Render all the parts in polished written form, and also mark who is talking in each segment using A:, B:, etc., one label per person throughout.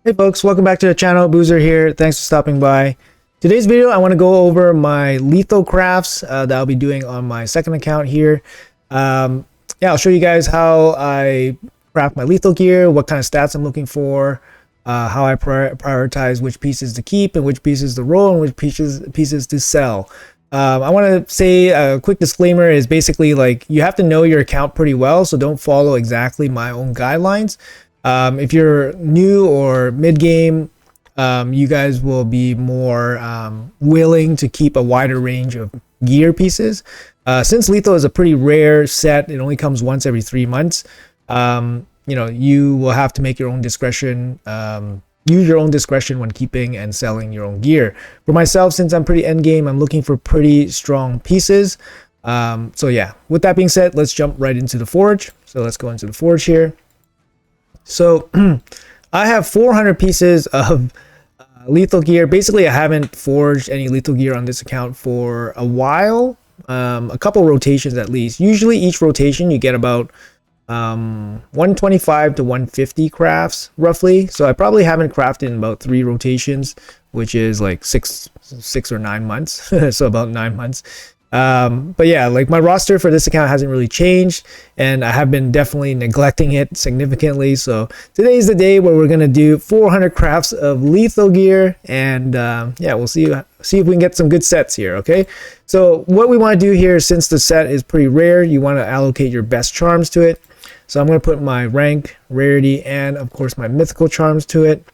A: Hey folks, welcome back to the channel. Boozer here. Thanks for stopping by. Today's video, I want to go over my lethal crafts that I'll be doing on my second account here. I'll show you guys how I craft my lethal gear, what kind of stats I'm looking for, how I prioritize which pieces to keep and which pieces to roll and which pieces to sell. I want to say a quick disclaimer is basically like you have to know your account pretty well, so don't follow exactly my own guidelines. If you're new or mid-game, you guys will be more willing to keep a wider range of gear pieces. Since lethal is a pretty rare set, it only comes once every 3 months. You will have to make your own discretion, use your own discretion when keeping and selling your own gear. For myself, since I'm pretty end game, I'm looking for pretty strong pieces. With that being said, let's jump right into the forge. So let's go into the forge here. So I have 400 pieces of lethal gear. Basically, I haven't forged any lethal gear on this account for a while, a couple rotations at least. Usually each rotation you get about 125 to 150 crafts roughly. So I probably haven't crafted in about 3 rotations, which is like six or 9 months. So about 9 months. But yeah, like my roster for this account hasn't really changed, and I have been definitely neglecting it significantly. So today's the day where we're gonna do 400 crafts of lethal gear, and we'll see if we can get some good sets here. Okay, so what we want to do here, since the set is pretty rare, you want to allocate your best charms to it. So I'm gonna put my rank, rarity, and of course my mythical charms to it.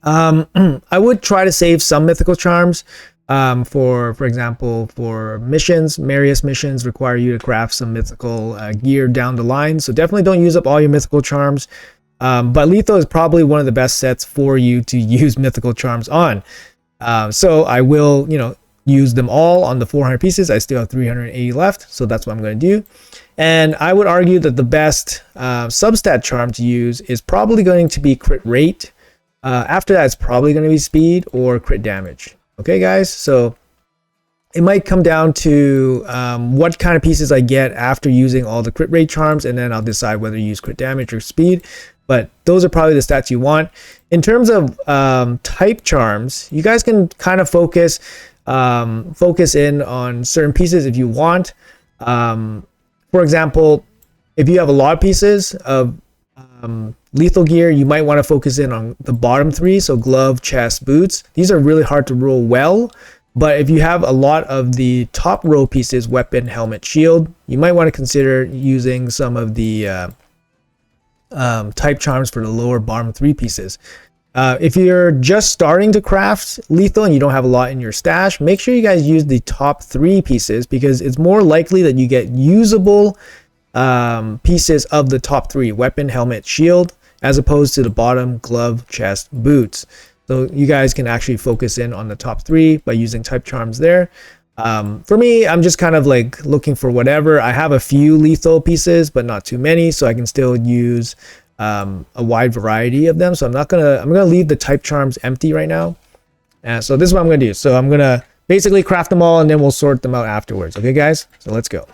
A: I would try to save some mythical charms. For example, for missions, Marius missions require you to craft some mythical gear down the line, so definitely don't use up all your mythical charms. But lethal is probably one of the best sets for you to use mythical charms on. So I will, use them all on the 400 pieces. I still have 380 left, so that's what I'm going to do. And I would argue that the best substat charm to use is probably going to be crit rate. After that, it's probably going to be speed or crit damage. Okay, guys, so it might come down to what kind of pieces I get after using all the crit rate charms, and then I'll decide whether to use crit damage or speed. But those are probably the stats you want. In terms of type charms, you guys can kind of focus in on certain pieces if you want. For example, if you have a lot of pieces of lethal gear, you might want to focus in on the bottom 3, so glove, chest, boots. These are really hard to roll well, but if you have a lot of the top row pieces, weapon, helmet, shield, you might want to consider using some of the type charms for the lower bottom 3 pieces. If you're just starting to craft lethal and you don't have a lot in your stash, make sure you guys use the top 3 pieces, because it's more likely that you get usable pieces of the top 3, weapon, helmet, shield, as opposed to the bottom, glove, chest, boots. So you guys can actually focus in on the top 3 by using type charms there. For me, I'm just kind of like looking for whatever. I have a few lethal pieces, but not too many, so I can still use a wide variety of them. So I'm gonna leave the type charms empty right now. And so this is what I'm gonna do. So I'm gonna basically craft them all, and then we'll sort them out afterwards. Okay, guys? So let's go.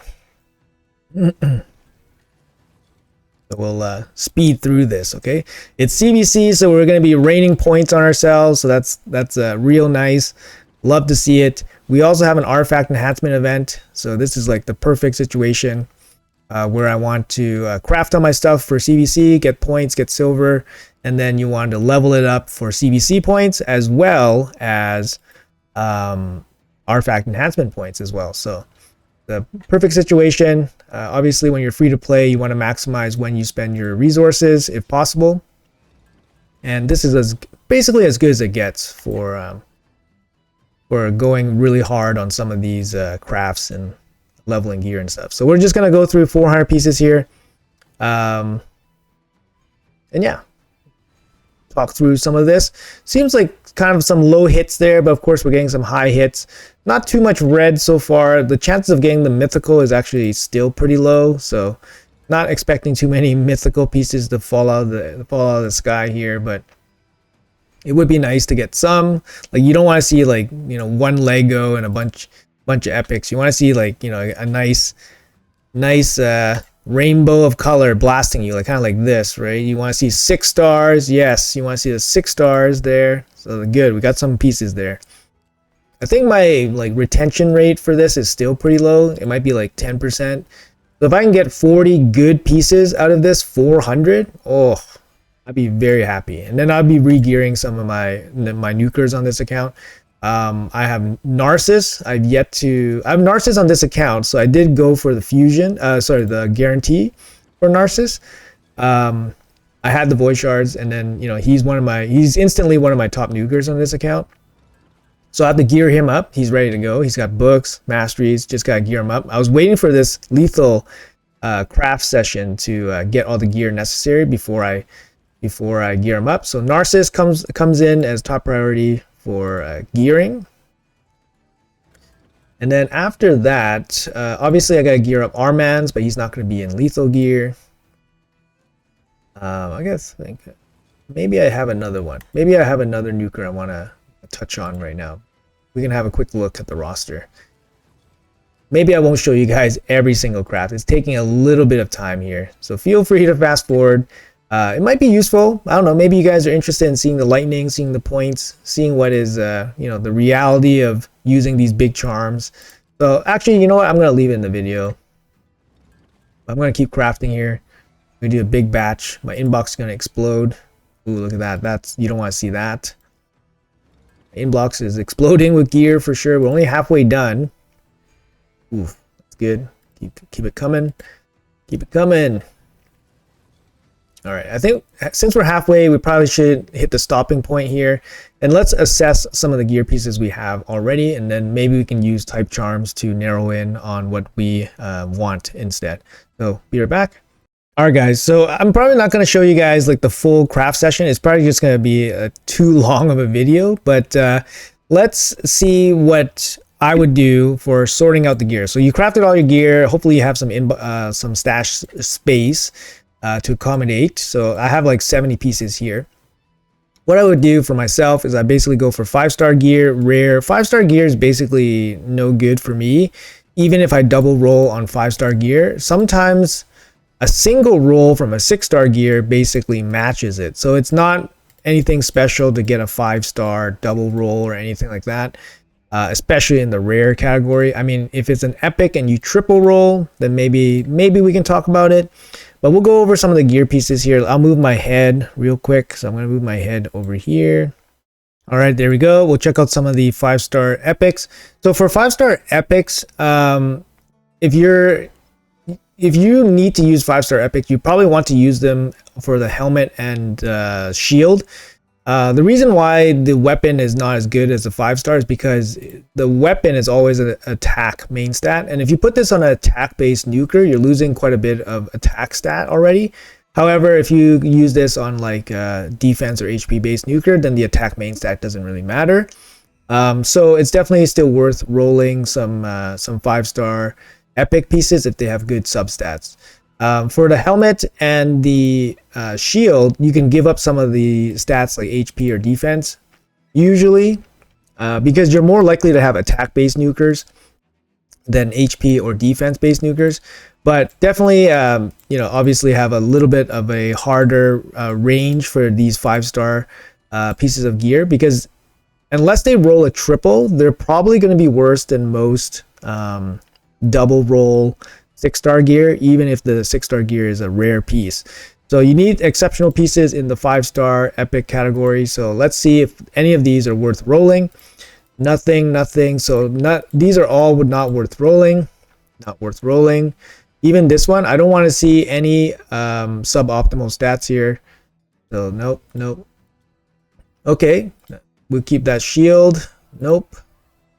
A: So we'll speed through this. Okay, it's CBC, so we're going to be raining points on ourselves, so that's real nice. Love to see it. We also have an artifact enhancement event, so this is like the perfect situation where I want to craft all my stuff for CBC, get points, get silver, and then you want to level it up for CBC points as well as artifact enhancement points as well. So the perfect situation. Obviously, when you're free to play, you want to maximize when you spend your resources if possible. And this is basically as good as it gets for going really hard on some of these crafts and leveling gear and stuff. So we're just gonna go through 400 pieces here, and yeah, talk through some of this. Seems like kind of some low hits there, but of course we're getting some high hits. Not too much red so far. The chances of getting the mythical is actually still pretty low, so not expecting too many mythical pieces to fall out of the sky here, but it would be nice to get some. Like, you don't want to see like, one Lego and a bunch of epics. You want to see like, a nice rainbow of color blasting you, like kind of like this, right? You want to see 6 stars. Yes, you want to see the 6 stars there. So good, we got some pieces there. I think my like retention rate for this is still pretty low. It might be like 10%. So if I can get 40 good pieces out of this 400, oh, I'd be very happy. And then I'll be re-gearing some of my nukers on this account. I have Narcissus. I have Narcissus on this account, so I did go for the fusion. The guarantee for Narcissus. I had the void shards, and then he's instantly one of my top nukers on this account. So I have to gear him up. He's ready to go. He's got books, masteries. Just gotta gear him up. I was waiting for this lethal craft session to get all the gear necessary before I gear him up. So Narcissus comes in as top priority for gearing. And then after that, obviously I gotta gear up Armans, but he's not gonna be in lethal gear. I think maybe I have another one. Maybe I have another nuker I wanna touch on right now. We can have a quick look at the roster. Maybe I won't show you guys every single craft. It's taking a little bit of time here, so feel free to fast forward. It might be useful. I don't know, maybe you guys are interested in seeing the lightning, seeing the points, seeing what is the reality of using these big charms. So actually, you know what, I'm gonna leave it in the video. I'm gonna keep crafting here. I'm gonna do a big batch. My inbox is gonna explode. Ooh, look at that. You don't want to see that. Inbox is exploding with gear for sure. We're only halfway done. Ooh, that's good. Keep it coming. Keep it coming. All right, I think since we're halfway, we probably should hit the stopping point here, and let's assess some of the gear pieces we have already, and then maybe we can use type charms to narrow in on what we want instead. So be right back. All right, guys, so I'm probably not going to show you guys like the full craft session. It's probably just going to be too long of a video, but let's see what I would do for sorting out the gear. So you crafted all your gear. Hopefully you have some stash space to accommodate. So I have like 70 pieces here. What I would do for myself is I basically go for 5-star gear, rare. 5-star gear is basically no good for me, even if I double roll on 5-star gear. Sometimes a single roll from a 6-star gear basically matches it. So it's not anything special to get a 5-star double roll or anything like that, especially in the rare category. I mean, if it's an epic and you triple roll, then maybe we can talk about it. But we'll go over some of the gear pieces here. I'll move my head real quick. So I'm going to move my head over here. All right, there we go. We'll check out some of the 5-star epics. So for 5-star epics, if you need to use 5-star epics, you probably want to use them for the helmet and shield. The reason why the weapon is not as good as the 5-star is because the weapon is always an attack main stat, and if you put this on an attack based nuker, you're losing quite a bit of attack stat already. However, if you use this on like defense or HP based nuker, then the attack main stat doesn't really matter. So it's definitely still worth rolling some 5-star epic pieces if they have good substats. For the helmet and the shield, you can give up some of the stats like HP or defense, usually, because you're more likely to have attack-based nukers than HP or defense-based nukers. But definitely, obviously have a little bit of a harder range for these 5-star pieces of gear, because unless they roll a triple, they're probably going to be worse than most double roll 6-star gear, even if the 6-star gear is a rare piece. So you need exceptional pieces in the 5-star epic category. So let's see if any of these are worth rolling. Nothing. So these are all not worth rolling. Not worth rolling. Even this one, I don't want to see any suboptimal stats here. So nope. Okay, we'll keep that shield. Nope.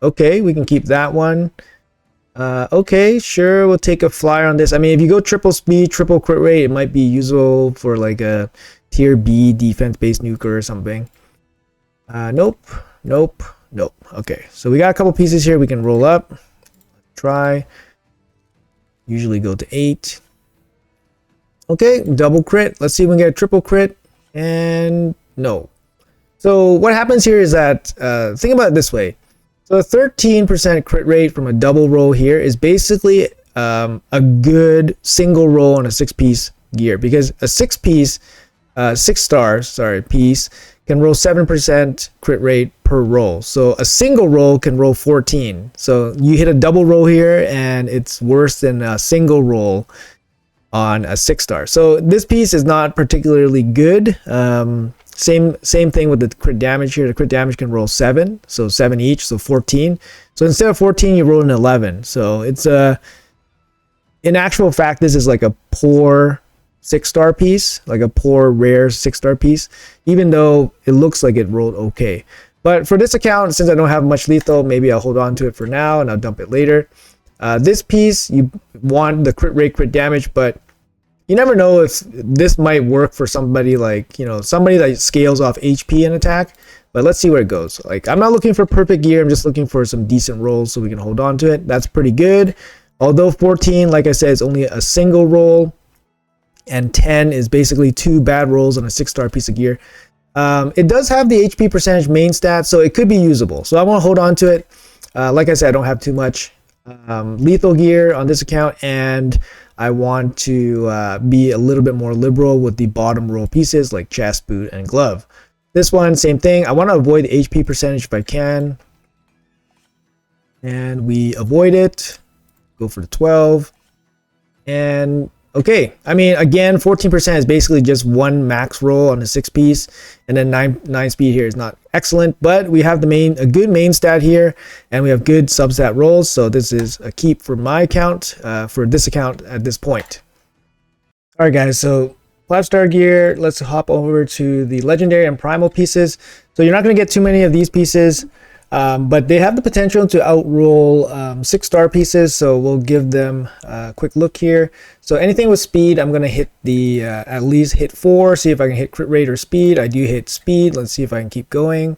A: Okay, we can keep that one. Okay, sure, we'll take a flyer on this. I mean, if you go triple speed, triple crit rate, it might be useful for like a tier B defense-based nuker or something. Nope. Okay, so we got a couple pieces here we can roll up. Try. Usually go to 8. Okay, double crit. Let's see if we can get a triple crit. And no. So what happens here is that, think about it this way. So a 13% crit rate from a double roll here is basically a good single roll on a 6-piece gear, because a 6-piece 6-star piece can roll 7% crit rate per roll. So a single roll can roll 14. So you hit a double roll here and it's worse than a single roll on a 6-star. So this piece is not particularly good. Same thing with the crit damage here. The crit damage can roll 7, so 7 each, so 14. So instead of 14, you roll an 11. So it's in actual fact, this is like a poor 6-star piece, like a poor rare 6-star piece, even though it looks like it rolled okay. But for this account, since I don't have much lethal, maybe I'll hold on to it for now and I'll dump it later. This piece, you want the crit rate, crit damage, but you never know if this might work for somebody like, somebody that scales off HP and attack. But let's see where it goes. Like, I'm not looking for perfect gear. I'm just looking for some decent rolls so we can hold on to it. That's pretty good. Although 14, like I said, is only a single roll, and 10 is basically 2 bad rolls on a 6-star piece of gear. It does have the HP percentage main stat, so it could be usable. So I want to hold on to it. Like I said, I don't have too much lethal gear on this account, and I want to be a little bit more liberal with the bottom roll pieces like chest, boot, and glove. This one, same thing. I want to avoid the HP percentage if I can. And we avoid it. Go for the 12. And okay, I mean, again, 14% is basically just 1 max roll on a 6-piece, and then 9 speed here is not excellent, but we have a good main stat here, and we have good substat rolls, so this is a keep for my account, for this account at this point. All right, guys, so 5-star gear, let's hop over to the legendary and primal pieces. So you're not going to get too many of these pieces. But they have the potential to outroll 6-star pieces, so we'll give them a quick look here. So anything with speed, I'm going to hit the at least hit 4, see if I can hit crit rate or speed. I do hit speed. Let's see if I can keep going.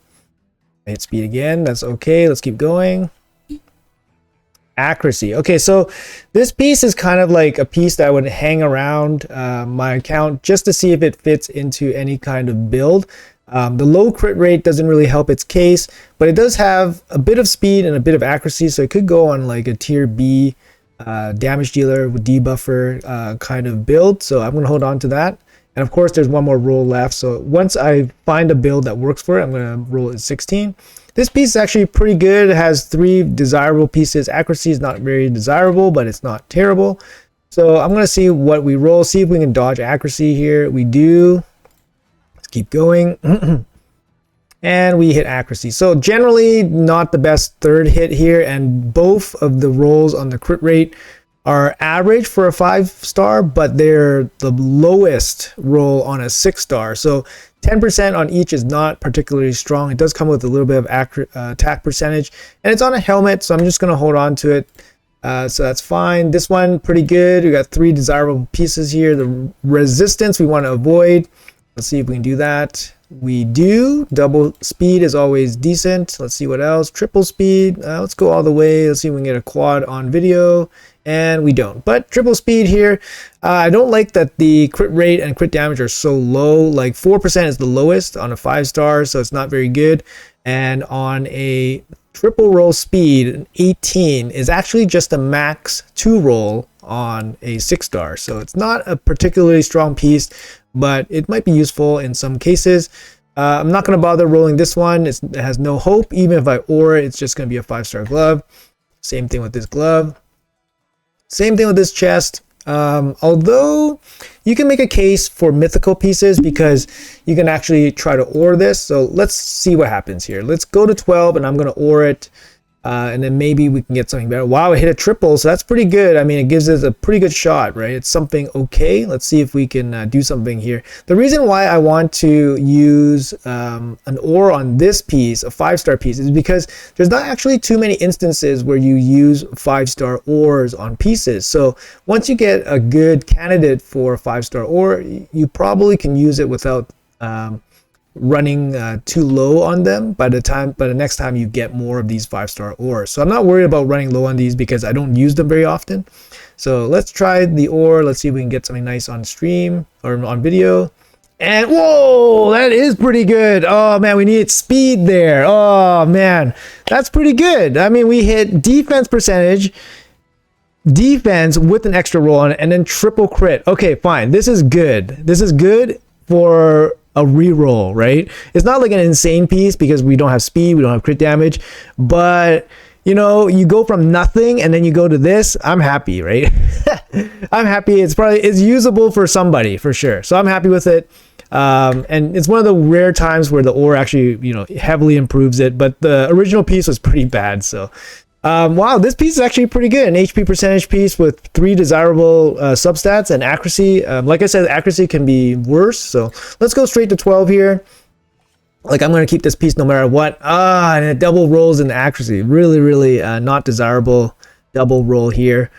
A: I hit speed again. That's okay. Let's keep going. Accuracy. Okay, so this piece is kind of like a piece that I would hang around my account just to see if it fits into any kind of build. The low crit rate doesn't really help its case, but it does have a bit of speed and a bit of accuracy, so it could go on like a tier B damage dealer with debuffer kind of build. So I'm going to hold on to that. And of course, there's one more roll left. So once I find a build that works for it, I'm going to roll it 16. This piece is actually pretty good. It has 3 desirable pieces. Accuracy is not very desirable, but it's not terrible. So I'm going to see what we roll, see if we can dodge accuracy here. We do. Keep going. And we hit accuracy. So generally not the best third hit here, and both of the rolls on the crit rate are average for a 5-star, but they're the lowest roll on a 6-star. So 10% on each is not particularly strong. It does come with a little bit of attack percentage, and it's on a helmet, so I'm just going to hold on to it. So that's fine. This one pretty good. We got 3 desirable pieces here. The resistance we want to avoid. Let's see if we can do that. We do. Double speed is always decent. Let's see what else. Triple speed. Let's go all the way. Let's see if we can get a quad on video. And we don't. But triple speed here. I don't like that the crit rate and crit damage are so low. Like 4% is the lowest on a 5-star, so it's not very good. And on a triple roll speed, 18 is actually just a max 2 roll on a 6-star. So it's not a particularly strong piece, but it might be useful in some cases. I'm not going to bother rolling this one. It has no hope. Even if I ore it, it's just going to be a 5-star glove. Same thing with this glove. Same thing with this chest. Although you can make a case for mythical pieces because you can actually try to ore this. So let's see what happens here. Let's go to 12 and I'm going to ore it. And then maybe we can get something better. Wow, it hit a triple, so that's pretty good. I mean, it gives us a pretty good shot, right? It's something okay. Let's see if we can do something here. The reason why I want to use an ore on this piece, a 5-star piece, is because there's not actually too many instances where you use 5-star ores on pieces. So once you get a good candidate for a 5-star ore, you probably can use it without running too low on them by the next time you get more of these 5-star ores. So I'm not worried about running low on these because I don't use them very often. So let's try the ore. Let's see if we can get something nice on stream or on video. And whoa, that is pretty good. Oh man, we needed speed there. Oh man, that's pretty good. I mean, we hit defense percentage, defense with an extra roll on it, and then triple crit. Okay, fine. This is good. This is good for a reroll, right? It's not like an insane piece because we don't have speed, we don't have crit damage, but you know, you go from nothing and then you go to this. I'm happy, right? I'm happy. It's usable for somebody for sure. So I'm happy with it. And it's one of the rare times where the ore actually, you know, heavily improves it. But the original piece was pretty bad. So, wow, this piece is actually pretty good. An HP percentage piece with 3 desirable substats and accuracy. Like I said, accuracy can be worse. So let's go straight to 12 here. Like, I'm going to keep this piece no matter what. And it double rolls in accuracy. Really, really not desirable double roll here.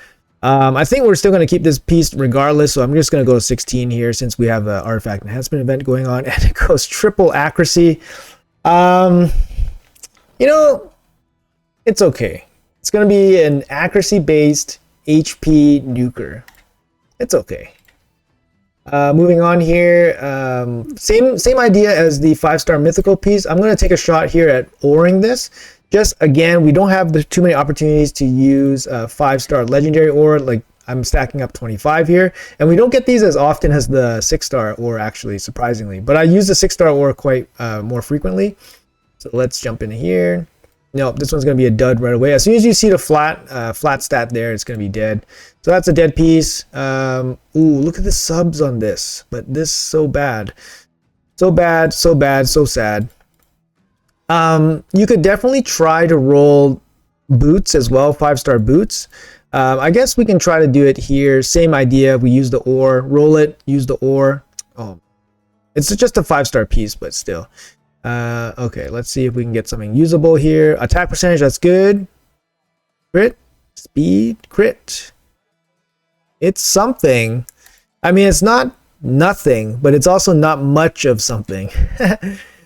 A: I think we're still going to keep this piece regardless. So I'm just going to go 16 here since we have an artifact enhancement event going on. And it goes triple accuracy. You know, it's okay. It's going to be an accuracy-based HP nuker. It's okay. Moving on here, same idea as the 5-star mythical piece. I'm going to take a shot here at oring this. Just again, we don't have too many opportunities to use 5-star legendary ore. Like, I'm stacking up 25 here, and we don't get these as often as the 6-star ore, actually, surprisingly. But I use the 6-star ore quite more frequently. So let's jump in here. Nope, this one's going to be a dud right away. As soon as you see the flat stat there, it's going to be dead. So that's a dead piece. Ooh, look at the subs on this. But this is so bad. So bad, so bad, so sad. You could definitely try to roll boots as well, 5-star boots. I guess we can try to do it here. Same idea. We use the ore, roll it, use the ore. Oh, it's just a 5-star piece, but still. Okay, let's see if we can get something usable here. Attack percentage, that's good. Crit, speed, crit. It's something. I mean, it's not nothing, but it's also not much of something.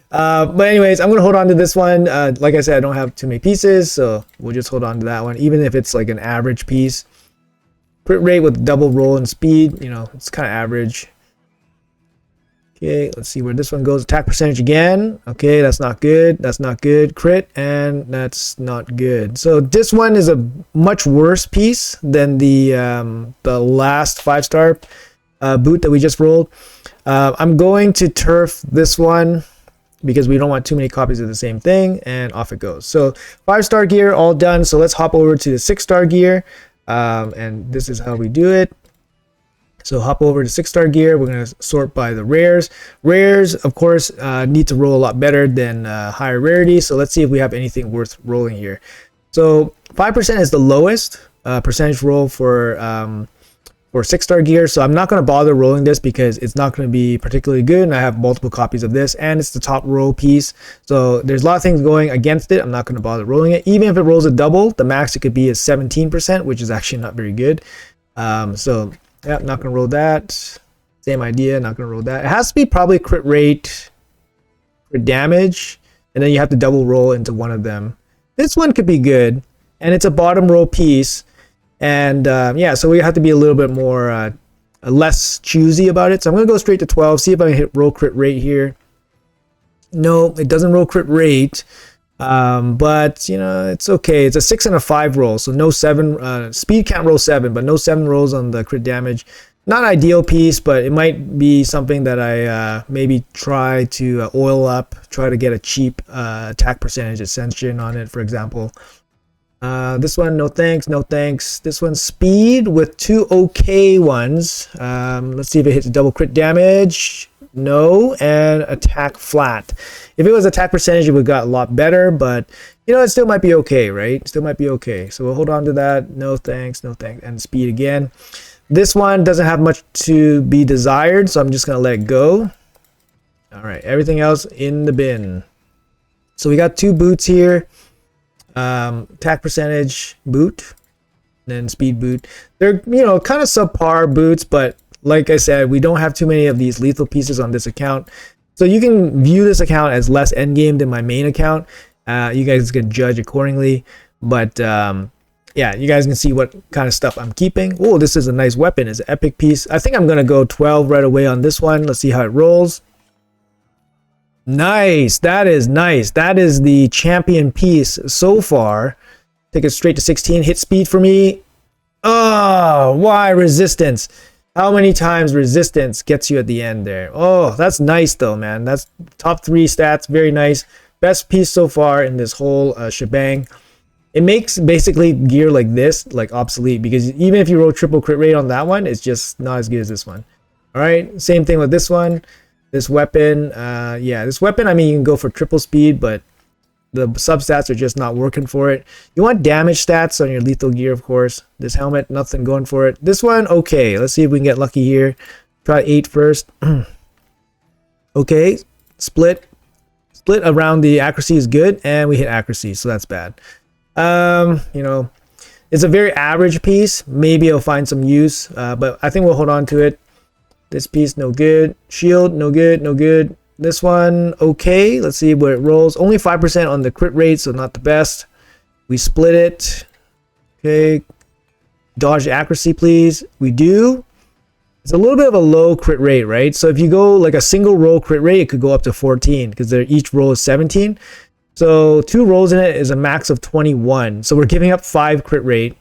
A: But anyways, I'm gonna hold on to this one. Like I said, I don't have too many pieces, so we'll just hold on to that one, even if it's like an average piece. Crit rate with double roll and speed, you know, it's kind of average. Okay, let's see where this one goes. Attack percentage again. Okay, that's not good. That's not good. Crit, and that's not good. So this one is a much worse piece than the last 5-star boot that we just rolled. I'm going to turf this one because we don't want too many copies of the same thing, and off it goes. So 5-star gear all done. So let's hop over to the 6-star gear, and this is how we do it. So hop over to 6-star gear. We're going to sort by the rares. Rares, of course, need to roll a lot better than higher rarity. So let's see if we have anything worth rolling here. So 5% is the lowest percentage roll for 6-star gear. So I'm not going to bother rolling this because it's not going to be particularly good. And I have multiple copies of this, and it's the top roll piece. So there's a lot of things going against it. I'm not going to bother rolling it. Even if it rolls a double, the max it could be is 17%, which is actually not very good. So yeah, not gonna roll that. Same idea, not gonna roll that. It has to be probably crit rate, crit damage, and then you have to double roll into one of them. This one could be good, and it's a bottom row piece. And yeah, so we have to be a little bit more less choosy about it. So I'm gonna go straight to 12, see if I can hit roll crit rate here. No, it doesn't roll crit rate. But you know, it's okay. It's a 6 and a 5 roll, so no 7. Speed can't roll 7, but no 7 rolls on the crit damage. Not ideal piece, but it might be something that I maybe try to oil up, try to get a cheap attack percentage ascension on it, for example. This one, no thanks, no thanks. This one, speed with 2 okay ones. Let's see if it hits double crit damage. No, and attack flat. If it was attack percentage, it would have got a lot better, but you know, it still might be okay, right? Still might be okay. So we'll hold on to that. No thanks, no thanks, and speed again. This one doesn't have much to be desired, so I'm just gonna let it go. All right, everything else in the bin. So we got 2 boots here. Attack percentage boot, then speed boot. They're, you know, kind of subpar boots, but like I said, we don't have too many of these lethal pieces on this account. So you can view this account as less endgame than my main account. You guys can judge accordingly. But yeah, you guys can see what kind of stuff I'm keeping. Oh, this is a nice weapon. It's an epic piece. I think I'm going to go 12 right away on this one. Let's see how it rolls. Nice. That is nice. That is the champion piece so far. Take it straight to 16. Hit speed for me. Oh, why resistance? How many times resistance gets you at the end there? Oh, that's nice though, man. That's top 3 stats. Very nice. Best piece so far in this whole shebang. It makes basically gear like this like obsolete, because even if you roll triple crit rate on that one, it's just not as good as this one. All right, same thing with this one. This weapon, yeah, this weapon, I mean, you can go for triple speed, but the substats are just not working for it. You want damage stats on your lethal gear, of course. This helmet, nothing going for it. This one, okay. Let's see if we can get lucky here. Try 8 first. Okay, split around the accuracy is good, and we hit accuracy, so that's bad. You know, it's a very average piece. Maybe it'll find some use, but I think we'll hold on to it. This piece, no good. Shield, no good, no good. This one, okay. Let's see where it rolls. Only 5% on the crit rate, so not the best. We split it. Okay. Dodge accuracy, please. We do. It's a little bit of a low crit rate, right? So if you go like a single roll crit rate, it could go up to 14 because each roll is 17. So 2 rolls in it is a max of 21. So we're giving up 5 crit rate.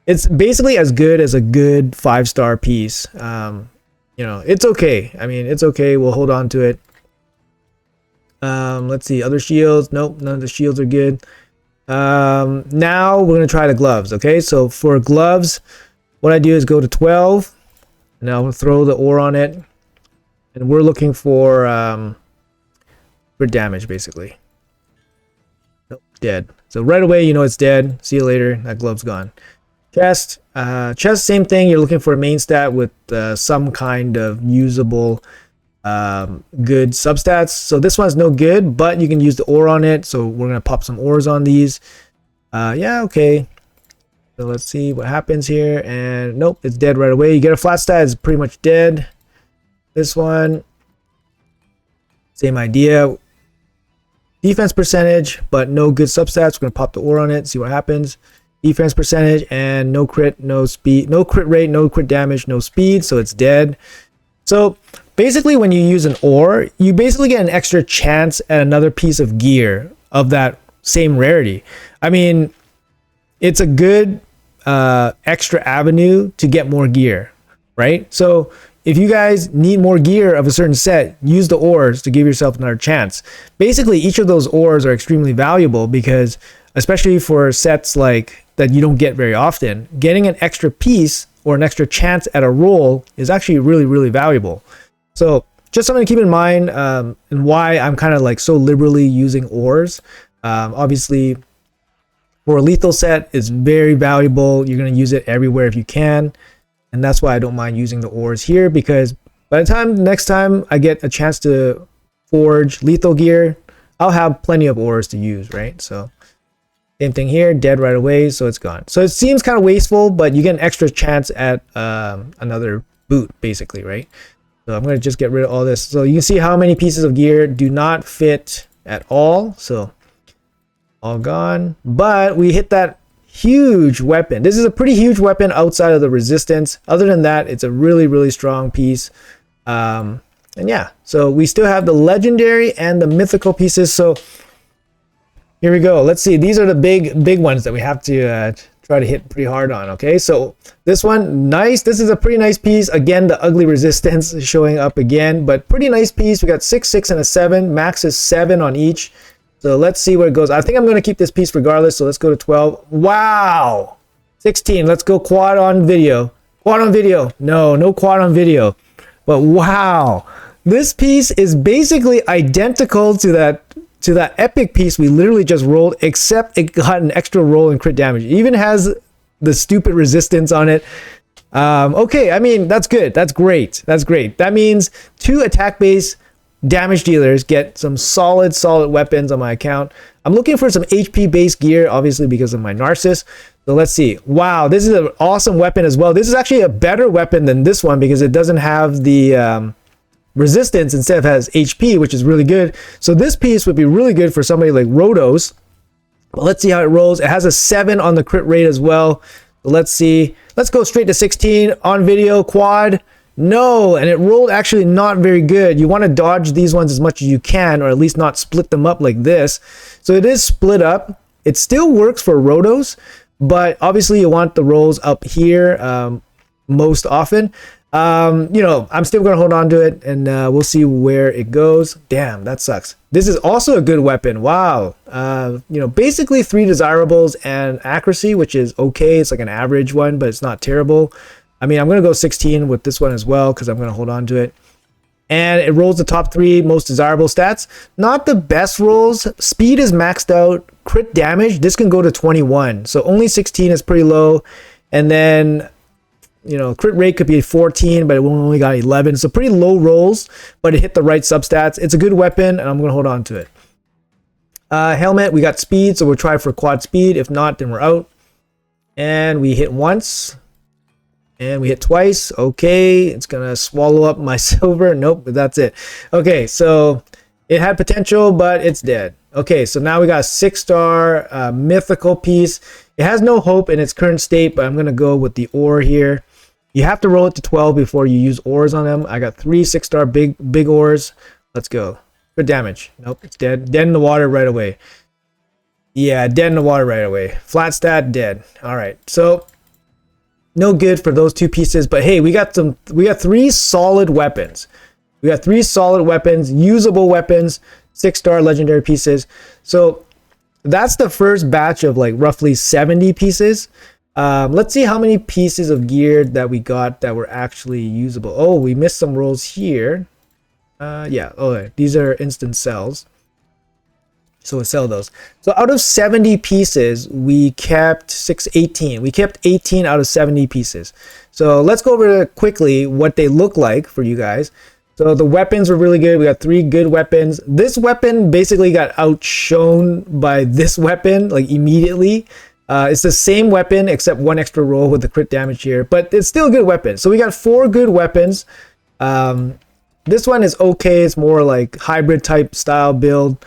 A: It's basically as good as a good 5-star piece. You know, it's okay. I mean, it's okay. We'll hold on to it. Let's see, other shields. Nope, none of the shields are good. Now we're gonna try the gloves. Okay, so for gloves, what I do is go to 12, and I'll throw the ore on it, and we're looking for damage basically. Nope, dead. So right away, you know it's dead. See you later. That glove's gone. Chest, same thing. You're looking for a main stat with some kind of usable good substats. So this one's no good, but you can use the ore on it. So we're gonna pop some ores on these. Yeah, okay. So let's see what happens here. And nope, it's dead right away. You get a flat stat, it's pretty much dead. This one, same idea. Defense percentage, but no good substats. We're gonna pop the ore on it, see what happens. Defense percentage and no crit, no speed, no crit rate, no crit damage, no speed, so it's dead. So basically when you use an ore, you basically get an extra chance at another piece of gear of that same rarity. I mean, it's a good extra avenue to get more gear, right? So if you guys need more gear of a certain set, use the ores to give yourself another chance. Basically, each of those ores are extremely valuable because, especially for sets like that you don't get very often, getting an extra piece or an extra chance at a roll is actually really, really valuable. So just something to keep in mind, and why I'm kind of like so liberally using ores. Obviously, for a lethal set, it's very valuable. You're going to use it everywhere if you can. And that's why I don't mind using the ores here, because by the time next time I get a chance to forge lethal gear, I'll have plenty of ores to use, right? So same thing here, dead right away, so it's gone. So it seems kind of wasteful, but you get an extra chance at another boot, basically, right? So I'm going to just get rid of all this. So you can see how many pieces of gear do not fit at all. So all gone. But we hit that huge weapon. This is a pretty huge weapon outside of the resistance. Other than that, it's a really, really strong piece. And yeah, so we still have the legendary and the mythical pieces. So here we go. Let's see. These are the big ones that we have to try to hit pretty hard on. Okay, so this one, nice. This is a pretty nice piece. Again, the ugly resistance is showing up again, but pretty nice piece. We got 6, 6, and a 7. Max is 7 on each. So let's see where it goes. I think I'm going to keep this piece regardless. So let's go to 12. Wow. 16. Let's go quad on video. Quad on video. No quad on video. But wow. This piece is basically identical to that epic piece we literally just rolled, except it got an extra roll in crit damage. It even has the stupid resistance on it. Okay, I mean, that's good. That's great. That's great. That means 2 attack base damage dealers get some solid weapons on my account. I'm looking for some HP based gear, obviously because of my Narcissus. So let's see. Wow, this is an awesome weapon as well. This is actually a better weapon than this one because it doesn't have the resistance, instead of has HP, which is really good. So this piece would be really good for somebody like Rotos. But let's see how it rolls. It has a 7 on the crit rate as well. So let's see. Let's go straight to 16 on video. Quad. No, and it rolled actually not very good. You want to dodge these ones as much as you can, or at least not split them up like this. So it is split up. It still works for Rotos, but obviously you want the rolls up here most often. I'm still gonna hold on to it, and we'll see where it goes. Damn, that sucks. This is also a good weapon. Wow. Basically 3 desirables and accuracy, which is okay. It's like an average one, but it's not terrible. I mean, I'm gonna go 16 with this one as well because I'm gonna hold on to it. And it rolls the top 3 most desirable stats. Not the best rolls. Speed is maxed out. Crit damage, this can go to 21. So only 16 is pretty low. And then crit rate could be 14, but it only got 11. So pretty low rolls, but it hit the right substats. It's a good weapon, and I'm going to hold on to it. Helmet, we got speed, so we'll try for quad speed. If not, then we're out. And we hit once. And we hit twice. Okay, it's going to swallow up my silver. Nope, but that's it. Okay, so it had potential, but it's dead. Okay, so now we got a 6-star mythical piece. It has no hope in its current state, but I'm going to go with the ore here. You have to roll it to 12 before you use ores on them. I got 3 6-star big ores. Let's go. Good damage. Nope, it's dead. Dead in the water right away. Yeah, dead in the water right away. Flat stat, dead. All right, so no good for those 2 pieces. But hey, we got 3 solid weapons. We got 3 solid weapons, usable weapons, 6-star legendary pieces. So that's the first batch of like roughly 70 pieces. Let's see how many pieces of gear that we got that were actually usable. Oh, we missed some rolls here. Yeah, okay. These are instant sells. So we'll sell those. So out of 70 pieces, we kept 18. We kept 18 out of 70 pieces. So let's go over quickly what they look like for you guys. So the weapons were really good. We got 3 good weapons. This weapon basically got outshone by this weapon like immediately. It's the same weapon except 1 extra roll with the crit damage here, but it's still a good weapon. So we got 4 good weapons. This one is okay. It's more like hybrid type style build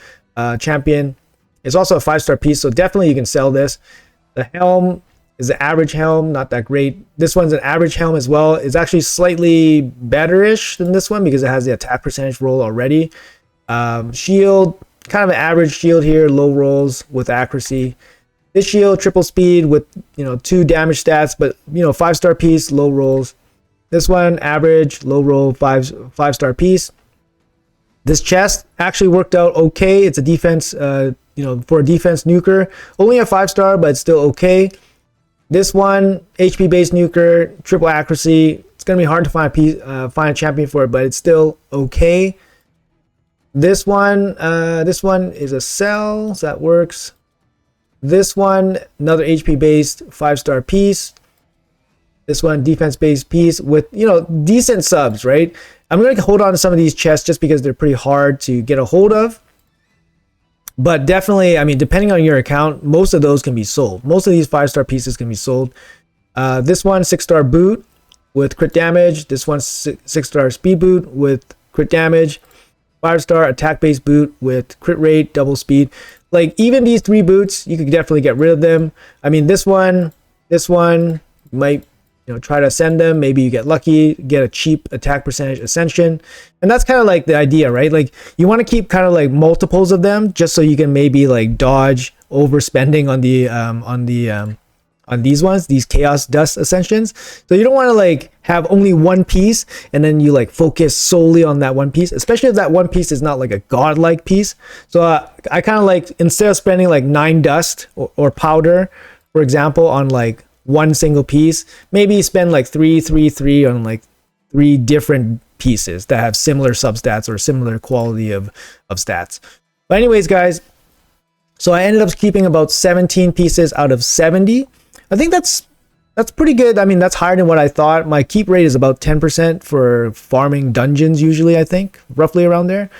A: champion. It's also a 5-star piece, so definitely you can sell this. The helm is an average helm, not that great. This one's an average helm as well. It's actually slightly better-ish than this one because it has the attack percentage roll already. Shield, kind of an average shield here, low rolls with accuracy. This shield, triple speed with 2 damage stats, but 5-star piece, low rolls. This one, average, low roll, 5-star piece. This chest actually worked out okay. It's a defense, for a defense nuker. Only a 5-star, but it's still okay. This one, HP based nuker, triple accuracy. It's gonna be hard to find a champion for it, but it's still okay. This one is a sell, so that works. This one, another HP based 5-star piece. This one, defense based piece with decent subs, right? I'm gonna hold on to some of these chests just because they're pretty hard to get a hold of. But definitely, I mean, depending on your account, most of those can be sold. Most of these 5-star pieces can be sold. This one, 6-star boot with crit damage. This one's 6-star speed boot with crit damage. 5-star attack-based boot with crit rate, double speed. Like, even these 3 boots, you could definitely get rid of them. I mean, this one, might try to ascend them. Maybe you get lucky, get a cheap attack percentage ascension. And that's kind of like the idea, right? Like, you want to keep kind of like multiples of them just so you can maybe like dodge overspending on these ones, these chaos dust ascensions. So you don't want to like have only one piece and then you like focus solely on that one piece, especially if that one piece is not like a godlike piece. So I kind of like, instead of spending like 9 dust or powder, for example, on like one single piece, maybe spend like 3 on like 3 different pieces that have similar substats or similar quality of stats. But anyways, guys, so I ended up keeping about 17 pieces out of 70. I think that's pretty good. I mean, that's higher than what I thought. My keep rate is about 10% for farming dungeons usually, I think, roughly around there.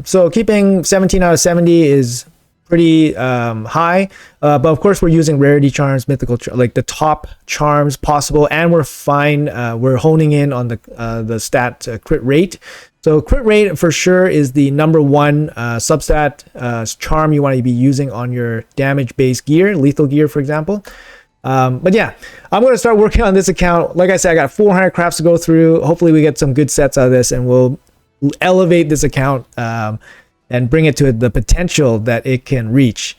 A: So keeping 17 out of 70 is pretty high, but of course we're using rarity charms, mythical like the top charms possible, and we're honing in on the stat crit rate. So crit rate for sure is the number 1 substat charm you want to be using on your damage based gear, lethal gear for example. But yeah, I'm going to start working on this account. Like I said, I got 400 crafts to go through. Hopefully we get some good sets out of this and we'll elevate this account and bring it to the potential that it can reach.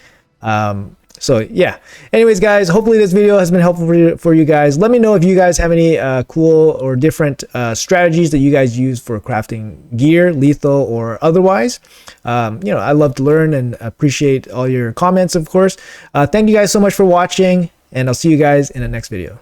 A: So yeah, anyways guys, hopefully this video has been helpful for you guys. Let me know if you guys have any cool or different strategies that you guys use for crafting gear, lethal or otherwise. You know, I love to learn and appreciate all your comments, of course. Thank you guys so much for watching, and I'll see you guys in the next video.